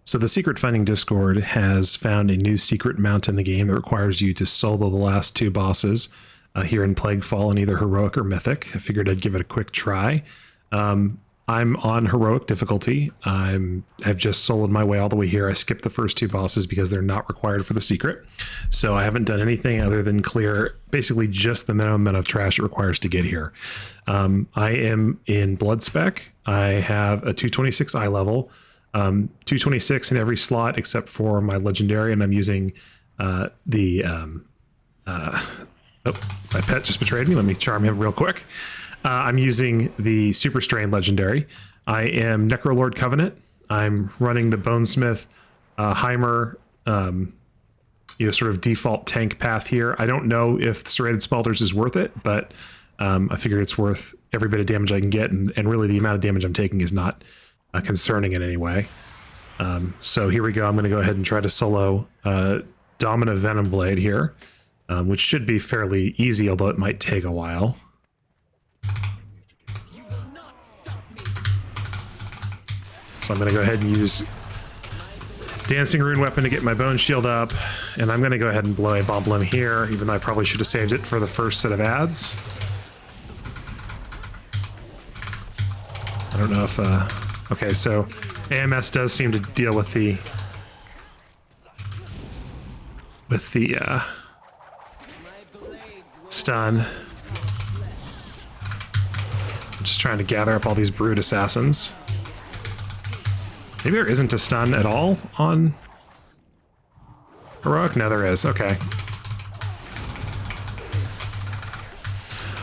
So the Secret Finding Discord has found a new secret mount in the game that requires you to solo the last two bosses here in Plaguefall in either Heroic or Mythic. I figured I'd give it a quick try. I'm on Heroic difficulty. I've just soloed my way all the way here. I skipped the first two bosses because they're not required for the secret. So I haven't done anything other than clear basically just the minimum amount of trash it requires to get here. I am in Blood Spec. I have a 226 eye level. 226 in every slot except for my legendary, and I'm using oh, my pet just betrayed me. Let me charm him real quick. I'm using the Super Strain legendary. I am Necrolord Covenant. I'm running the Bonesmith Heimer, sort of default tank path here. I don't know if Serrated Spalders is worth it, but I figured it's worth every bit of damage I can get, and really the amount of damage I'm taking is not concerning in any way. So here we go. I'm going to go ahead and try to solo Dominant Venomblade here, which should be fairly easy, although it might take a while. So I'm going to go ahead and use Dancing Rune Weapon to get my Bone Shield up, and I'm going to go ahead and blow a Bomblem here, even though I probably should have saved it for the first set of ads. I don't know if... okay, so AMS does seem to deal with the stun. I'm just trying to gather up all these Brood Assassins. Maybe there isn't a stun at all on Heroic? No, there is. Okay.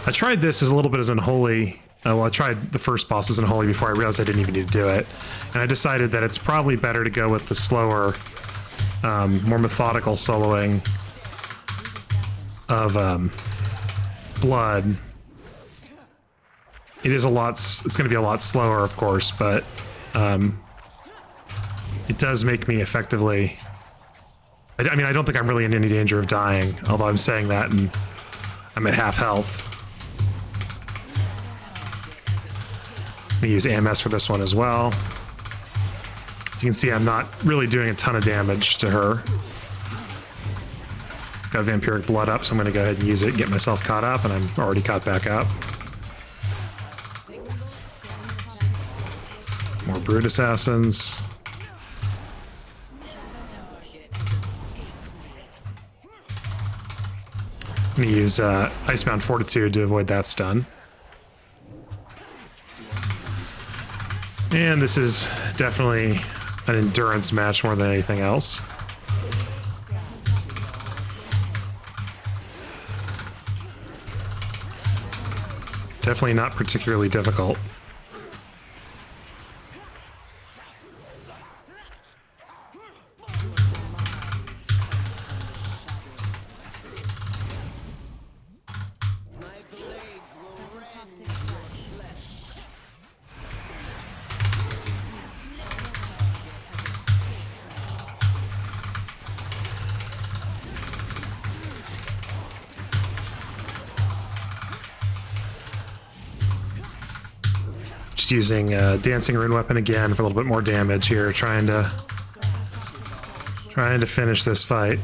I tried this as a little bit as Unholy. Well, I tried the first boss as Unholy before I realized I didn't even need to do it. And I decided that it's probably better to go with the slower, more methodical soloing of Blood. It is a lot, it's going to be a lot slower, of course, but it does make me effectively... I mean, I don't think I'm really in any danger of dying, although I'm saying that and I'm at half health. I'm going to use AMS for this one as well. As you can see, I'm not really doing a ton of damage to her. Got Vampiric Blood up, so I'm going to go ahead and use it and get myself caught up, and I'm already caught back up. More Brood Assassins. I'm going to use Icebound Fortitude to avoid that stun. And this is definitely an endurance match more than anything else. Definitely not particularly difficult. Just using Dancing Rune Weapon again for a little bit more damage here, trying to finish this fight.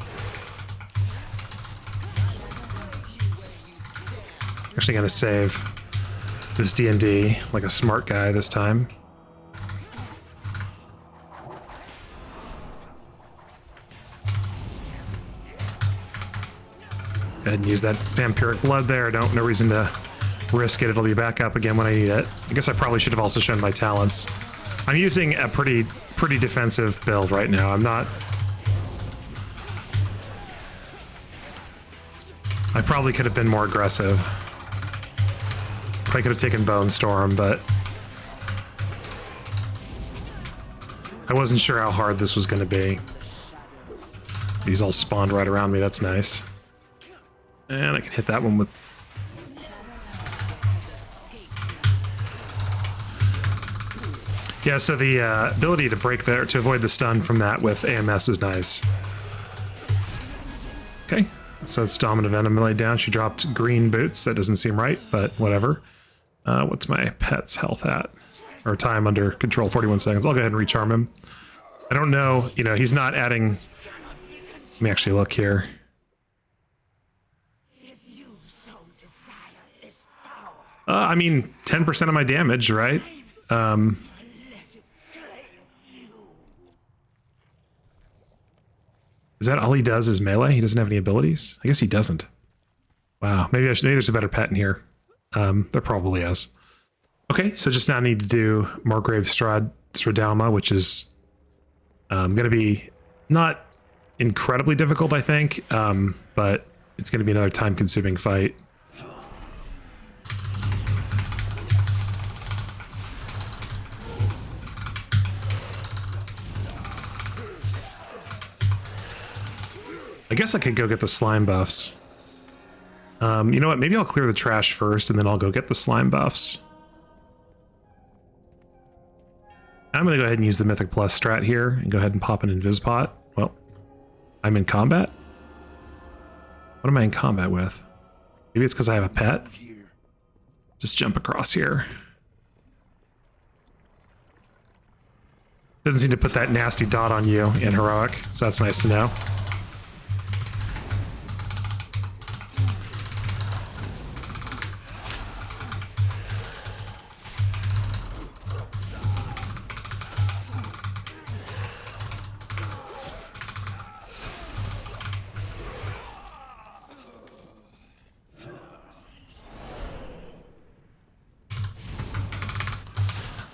Actually gonna save this D&D like a smart guy this time. Go ahead and use that Vampiric Blood there. No reason to risk it. It'll be back up again when I need it. I guess I probably should have also shown my talents. I'm using a pretty defensive build right now. I'm not... I probably could have been more aggressive. Probably could have taken Bone Storm, but I wasn't sure how hard this was going to be. These all spawned right around me. That's nice. And I can hit that one with... Yeah, so the ability to break there, to avoid the stun from that with AMS is nice. Okay, so it's Dominant Venomblade down. She dropped green boots. That doesn't seem right, but whatever. What's my pet's health at? Or time under control, 41 seconds. I'll go ahead and recharm him. I don't know, you know, he's not adding... Let me actually look here. I mean, 10% of my damage, right? Is that all he does is melee? He doesn't have any abilities? I guess he doesn't. Wow, maybe there's a better pet in here. There probably is. Okay, so just now I need to do Margrave Stradama, which is going to be not incredibly difficult, I think, but it's going to be another time-consuming fight. I guess I could go get the slime buffs. You know what? Maybe I'll clear the trash first, and then I'll go get the slime buffs. I'm going to go ahead and use the Mythic Plus strat here, and go ahead and pop an Invispot. Well, I'm in combat? What am I in combat with? Maybe it's because I have a pet? Just jump across here. Doesn't seem to put that nasty dot on you in Heroic, so that's nice to know.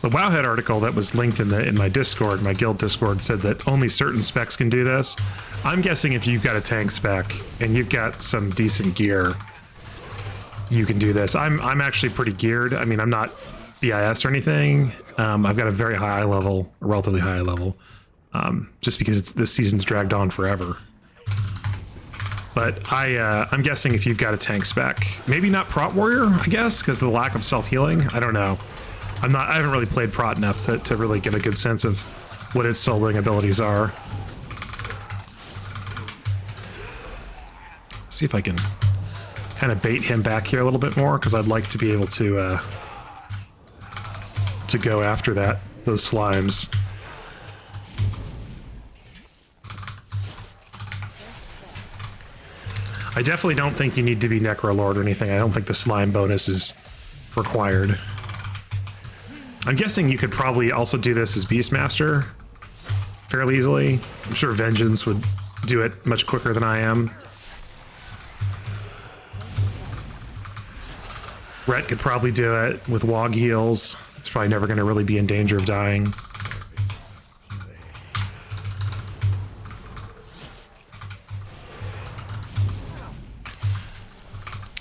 The Wowhead article that was linked in my Discord, my guild Discord, said that only certain specs can do this. I'm guessing if you've got a tank spec and you've got some decent gear, you can do this. I'm actually pretty geared. I mean, I'm not BIS or anything. I've got a very high level, a relatively high level, just because this season's dragged on forever. But I'm guessing if you've got a tank spec, maybe not Prot Warrior, I guess, because of the lack of self-healing. I don't know. I haven't really played Prot enough to really get a good sense of what its soloing abilities are. See if I can kind of bait him back here a little bit more, because I'd like to be able to go after those slimes. I definitely don't think you need to be Necrolord or anything. I don't think the slime bonus is required. I'm guessing you could probably also do this as Beastmaster fairly easily. I'm sure Vengeance would do it much quicker than I am. Rhett could probably do it with Wog heals. He's probably never going to really be in danger of dying.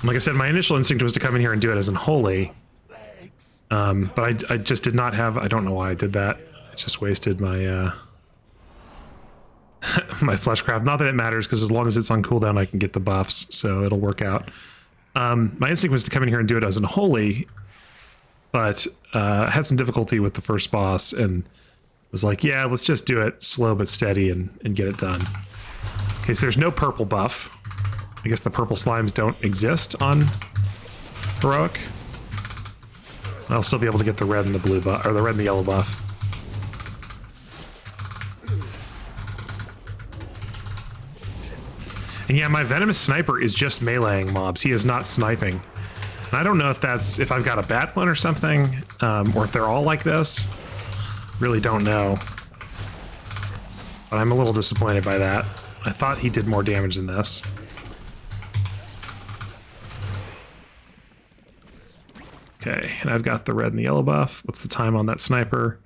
Like I said, my initial instinct was to come in here and do it as Unholy. But I just did not have... I don't know why I did that. I just wasted my my Fleshcraft. Not that it matters, because as long as it's on cooldown, I can get the buffs, so it'll work out. My instinct was to come in here and do it as Unholy, but I had some difficulty with the first boss, and was like, yeah, let's just do it slow but steady and get it done. Okay, so there's no purple buff. I guess the purple slimes don't exist on Heroic. I'll still be able to get the red and the blue buff, or the red and the yellow buff. And yeah, my Venomous Sniper is just meleeing mobs. He is not sniping. And I don't know if I've got a bad one or something, or if they're all like this. Really don't know. But I'm a little disappointed by that. I thought he did more damage than this. Okay, and I've got the red and the yellow buff. What's the time on that sniper?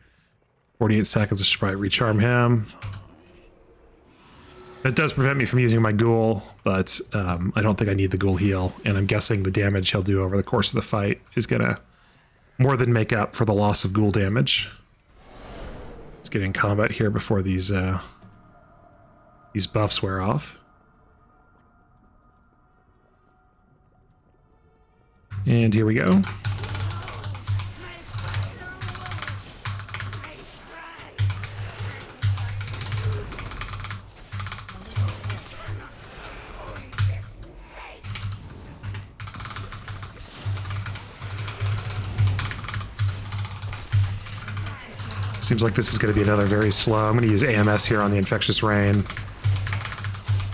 48 seconds. I should probably recharm him. That does prevent me from using my ghoul, but I don't think I need the ghoul heal, and I'm guessing the damage he'll do over the course of the fight is gonna more than make up for the loss of ghoul damage. Let's get in combat here before these buffs wear off. And here we go. Seems like this is going to be another very slow. I'm going to use AMS here on the Infectious Rain.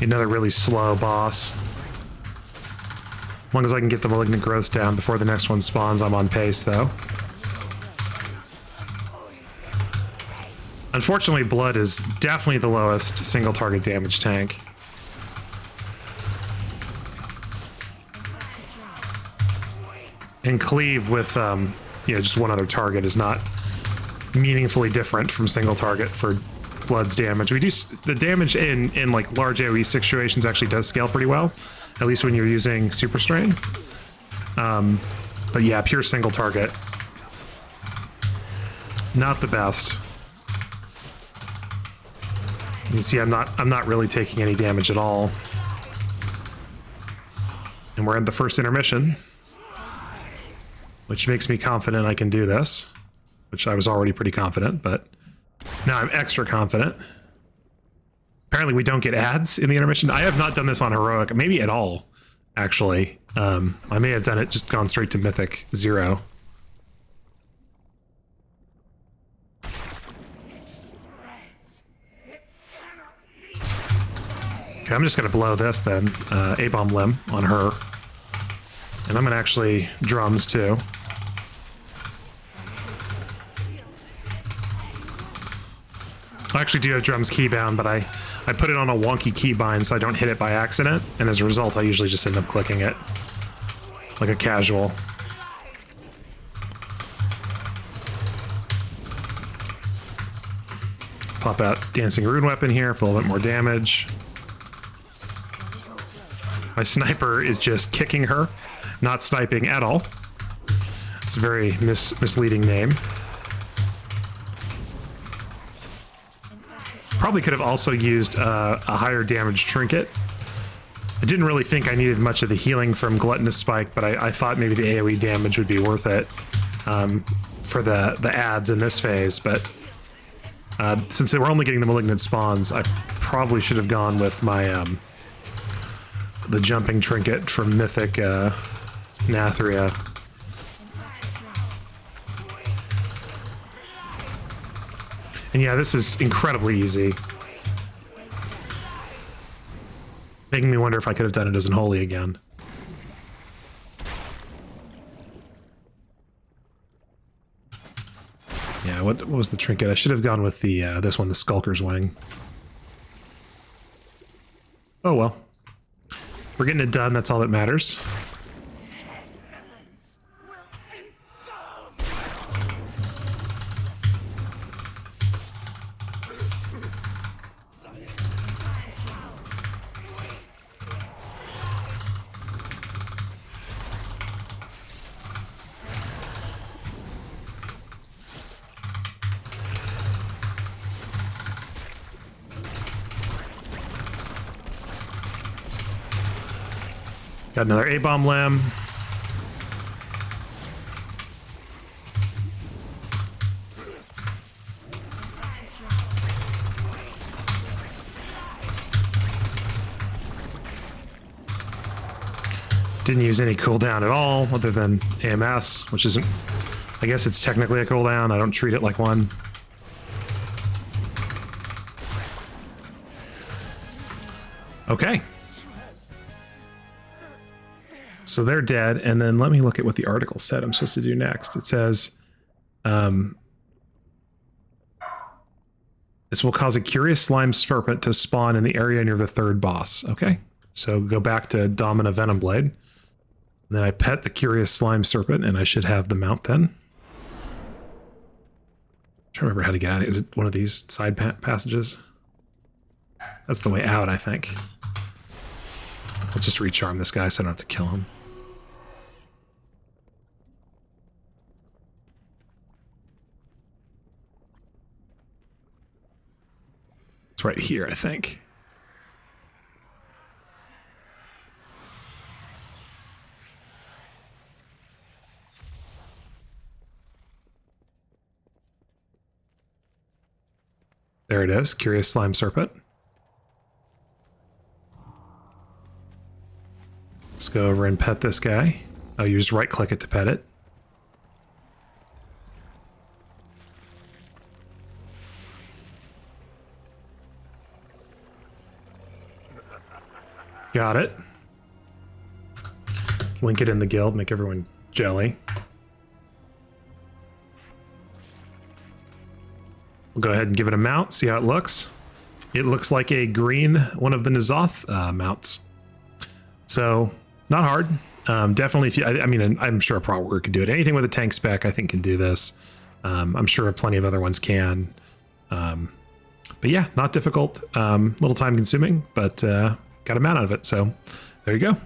Another really slow boss. As long as I can get the Malignant Growth down before the next one spawns, I'm on pace, though. Unfortunately, Blood is definitely the lowest single target damage tank. And Cleave with, just one other target is not meaningfully different from single target for Blood's damage. The damage in like large AoE situations actually does scale pretty well, at least when you're using Super Strain. But yeah, pure single target, not the best. You see, I'm not really taking any damage at all, and we're at the first intermission, which makes me confident I can do this. Which I was already pretty confident, but now I'm extra confident. Apparently we don't get ads in the intermission. I have not done this on Heroic, maybe at all, actually. I may have done it, just gone straight to Mythic 0. Okay, I'm just gonna blow this then. A-Bomb Limb on her. And I'm gonna actually drums too. I actually do have drums keybound, but I put it on a wonky keybind so I don't hit it by accident, and as a result I usually just end up clicking it like a casual. Pop out Dancing Rune Weapon here for a little bit more damage. My sniper is just kicking her, not sniping at all. It's a very misleading name. Probably could have also used a higher damage trinket. I didn't really think I needed much of the healing from Gluttonous Spike, but I thought maybe the AoE damage would be worth it for the ads in this phase. But since we're only getting the Malignant Spawns, I probably should have gone with my the jumping trinket from Mythic Nathria. And yeah, this is incredibly easy. Making me wonder if I could have done it as Unholy again. Yeah, what was the trinket? I should have gone with the this one, the Skulker's Wing. Oh well. We're getting it done, that's all that matters. Got another A-Bomb Limb. Didn't use any cooldown at all, other than AMS, which isn't... I guess it's technically a cooldown, I don't treat it like one. Okay. So they're dead, and then let me look at what the article said I'm supposed to do next. It says, this will cause a curious slime serpent to spawn in the area near the third boss. Okay, so go back to Domina Venomblade. And then I pet the curious slime serpent, and I should have the mount then. I'm trying to remember how to get out of it. Is it one of these side passages? That's the way out, I think. I'll just recharm this guy so I don't have to kill him. It's right here, I think. There it is, Curious Slime Serpent. Let's go over and pet this guy. Oh, you just right-click it to pet it. Got it. Let's link it in the guild, make everyone jelly. We'll go ahead and give it a mount, see how it looks. It looks like a green one of the N'Zoth mounts. So, not hard. Definitely, if you, I mean, I'm sure a pro worker could do it. Anything with a tank spec, I think, can do this. I'm sure plenty of other ones can. But yeah, not difficult. Little time consuming, but got a mount out of it. So, there you go.